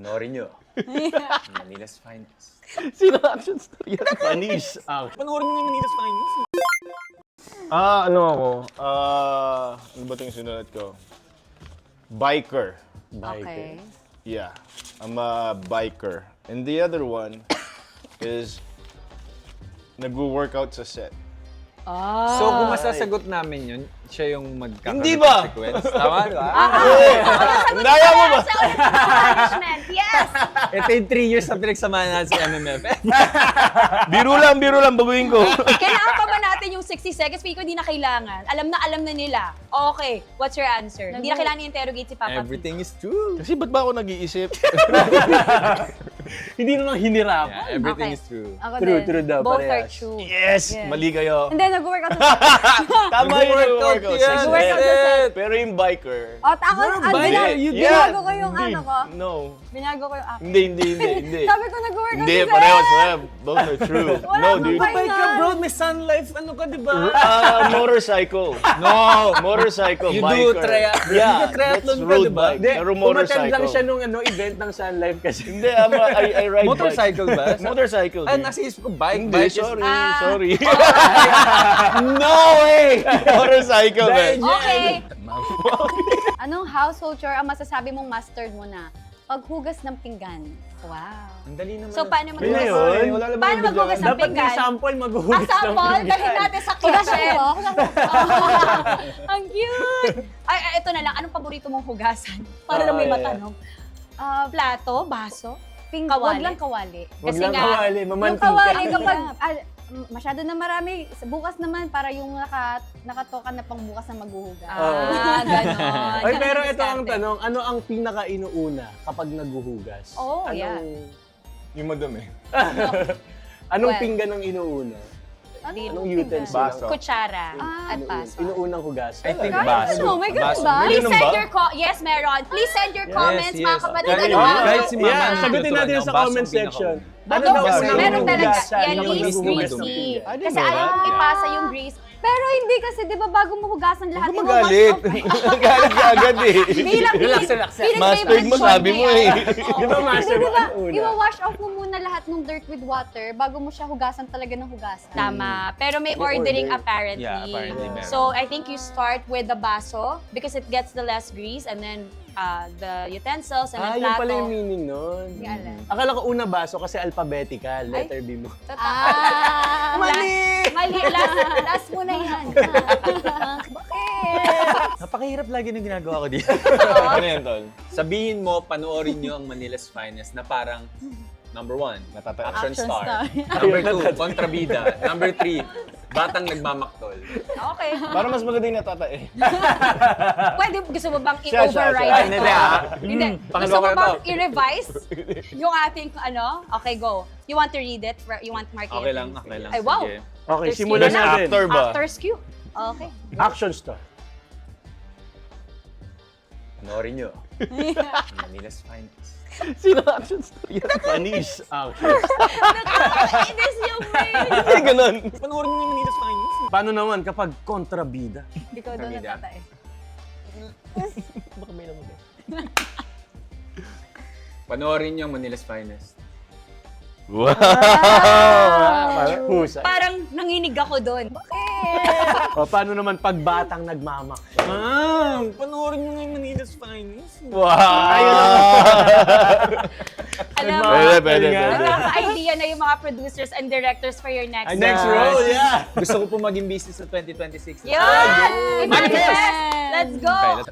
Panoorin nyo. Manila's Finest. Sino action story yan? Panis. Panoorin nyo yung Manila's Finest. Ano ako? Ano ba itong sinulat ko? Biker. Okay. Yeah, I'm a biker. And the other one is nag-workout sa set. So kung masasagot namin yun, siya yung magkakaroon Hindi ng ba? consequence. Tama, di ba? Naya mo ba? Punishment, yes! Ito yung 3 years na pinagsamahan natin sa MMF. Biro lang, baguhin ko. Kailangan pa ba natin yung 60 seconds? Pero hindi na kailangan. Alam na nila. Okay, what's your answer? Hindi na kailangan i-interrogate si Papa P. Everything is true. Kasi ba't ba ako nag-iisip? Hindi naman hinirapan. Yeah, everything Okay. is true. Ako True, din. true daw, Both parehas. are true. Yes! Yes. Mali kayo. And then nag-workout Tama yun, Nag-workout nag-workout yan. sa Nag-workout set. sa set. Pero yung biker. At ako, biker, you did. binago ko yung Hindi. ano ko. No. Binago ko yung akin. Hindi. Sabi ko nag-workout Hindi, sa pareho set. sila. Both are true. Wala No, akong dude. bike. Bike ka, bro. May sun life. Ano ka, di ba? Motorcycle. No! Motorcycle, You do biker. triathlon Yeah, ka, triathlon that's ka, road di ba? bike. Hindi, Pero umattend motorcycle. lang siya nung event ng sun life kasi. Hindi, I ride Motorcycle ba? bike. Motorcycle. Ah, dude. nasa isip ko, bike. Hindi, Bike is... sorry. No way! Motorcycle, man. Okay. Anong household chore ang masasabi mong mastered mo na? Paghugas ng pinggan. Wow. Ang dali naman. So, paano Yun na maghugas? yun. Wala naman Paano yung maghugas ng Dapat may pinggan? sample Ah, maghuhugas ng sample? pinggan. Dalhin natin sa kitchen. Ang cute. Ay, ito na lang. Anong paborito mong hugasan? Para lang may matanong. Plato, baso, kawali. Wag lang kawali. Wag lang kawali, Yung mamantika. kawali kapag masyado na marami, bukas naman para yung nakatoka na pang bukas na maghuhugas. Ganon. Ay, Ganon pero ang ito ang diskarte. tanong, ano ang pinaka-inuuna kapag naghuhugas? Oh, Anong, yeah. Yung madumi. Anong Well, pinggan ang inuuna? Anong utensil? Baso. Kutsara. At paso. Inuunang hugas. I think Kahit baso. ano, may ganun Baso. ba? Please Ganun send ba? your yes, meron. Please send your comments, mga kapatid. Kahit, Ano ba? kahit si Mama. Yeah, ang sagutin tuturuan natin niya, sa baso comment ang section. pinaka-una. Ano Meron daw Baso. unang Meron talaga. hugasan Yan, kapag Liz, naghuhugas ng greasy. pinggan? Kasi ayaw ipasa yung grease. Pero hindi kasi, di ba, bago mo hugasan lahat, Huwag magalit. Galit ka agad eh. Bilang Mastered mo, sabi mo eh. Di ba, master Hindi, mo di ba, ang una? i-wash off mo muna lahat ng dirt with water bago mo siya hugasan talaga ng hugasan. Tama. Pero may May ordering order. apparently. Yeah, apparently meron. So, I think you start with the baso because it gets the less grease and then the utensils and then Yun plato. pala yung meaning nun. Hindi alam. Akala ko una baso kasi alphabetical, letter B mo. Mali! Mali. Last mo na yan. Napakahirap lagi ng ginagawa ko dito. Ano yan, Tol? Sabihin mo, panoorin nyo ang Manila's Finest na parang number 1, action star. Number 2, kontrabida. Number 3, batang nagmamaktol. Okay. Para mas maganda yung natatae. Pwede, gusto mo bang Siya. i-override Ay, ito? hindi ah. Hindi. Pangalawa Gusto mo ko na bang to. i-revise yung ating ano? Okay, go. You want to read it? You want Mark Okay lang, okay lang. Ay, wow. Sige. Okay, There's simulan skin na. natin. Actor ba? Actor's cue. Okay. Action star. Panoorin nyo. Manila's Finest. Sino action story yan? Panis. Nakakainis yung mail. Ay, ganun. Panoorin nyo yung Manila's Finest. Paano naman kapag kontrabida? Ikaw doon Pamilya. natatae. Baka may naman eh. Panoorin nyo ang Manila's Finest. Wow! Husay. Parang nanginig ako doon. O, paano naman pag batang nagmamak? Panoorin nyo yung Manila's Finest. Wow! Alam mo, Pwede. nakaka-idea na yung mga producers and directors for your next Next role. role, yeah! Gusto ko po maging business sa 2026. Yun! Manifest! Let's go! Okay, let's...